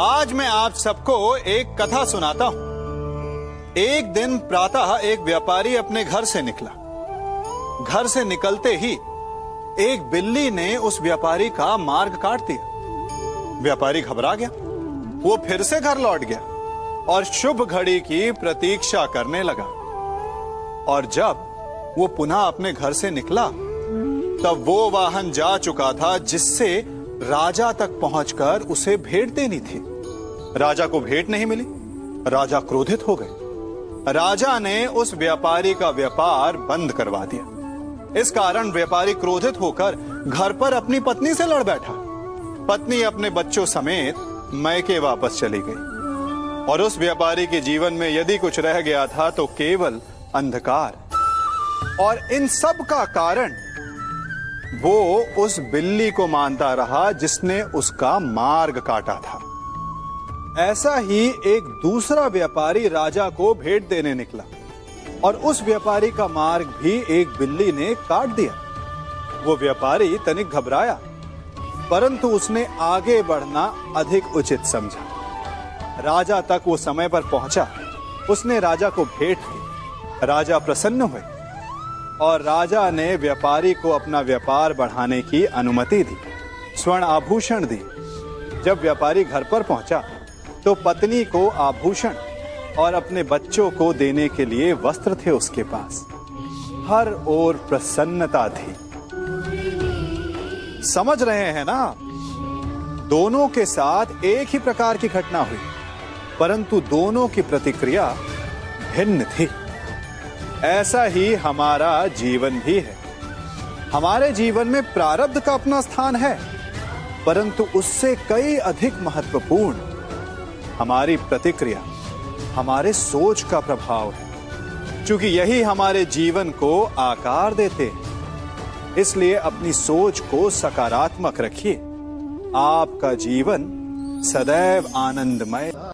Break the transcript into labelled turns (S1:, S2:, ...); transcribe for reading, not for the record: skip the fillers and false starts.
S1: आज मैं आप सबको एक कथा सुनाता हूं। एक दिन प्रातः एक व्यापारी अपने घर से निकला। घर से निकलते ही एक बिल्ली ने उस व्यापारी का मार्ग काट दिया। व्यापारी घबरा गया। वो फिर से घर लौट गया और शुभ घड़ी की प्रतीक्षा करने लगा। और जब वो पुनः अपने घर से निकला तब वो वाहन जा चुका था जिससे राजा तक पहुंचकर उसे भेंट देनी थी। राजा को भेंट नहीं मिली। राजा क्रोधित हो गए। राजा ने उस व्यापारी का व्यापार बंद करवा दिया। इस कारण व्यापारी क्रोधित होकर घर पर अपनी पत्नी से लड़ बैठा। पत्नी अपने बच्चों समेत मैके वापस चली गई और उस व्यापारी के जीवन में यदि कुछ रह गया था तो केवल अंधकार। और इन सब का कारण वो उस बिल्ली को मानता रहा जिसने उसका मार्ग काटा था। ऐसा ही एक दूसरा व्यापारी राजा को भेंट देने निकला और उस व्यापारी का मार्ग भी एक बिल्ली ने काट दिया। वो व्यापारी तनिक घबराया, परंतु उसने आगे बढ़ना अधिक उचित समझा। राजा तक वो समय पर पहुंचा। उसने राजा को भेंट दी। राजा प्रसन्न हुए और राजा ने व्यापारी को अपना व्यापार बढ़ाने की अनुमति दी, स्वर्ण आभूषण दी। जब व्यापारी घर पर पहुंचा तो पत्नी को आभूषण और अपने बच्चों को देने के लिए वस्त्र थे उसके पास। हर ओर प्रसन्नता थी। समझ रहे हैं ना? दोनों के साथ एक ही प्रकार की घटना हुई, परंतु दोनों की प्रतिक्रिया भिन्न थी। ऐसा ही हमारा जीवन भी है। हमारे जीवन में प्रारब्ध का अपना स्थान है, परंतु उससे कई अधिक महत्वपूर्ण हमारी प्रतिक्रिया, हमारे सोच का प्रभाव है, क्योंकि यही हमारे जीवन को आकार देते हैं। इसलिए अपनी सोच को सकारात्मक रखिए। आपका जीवन सदैव आनंदमय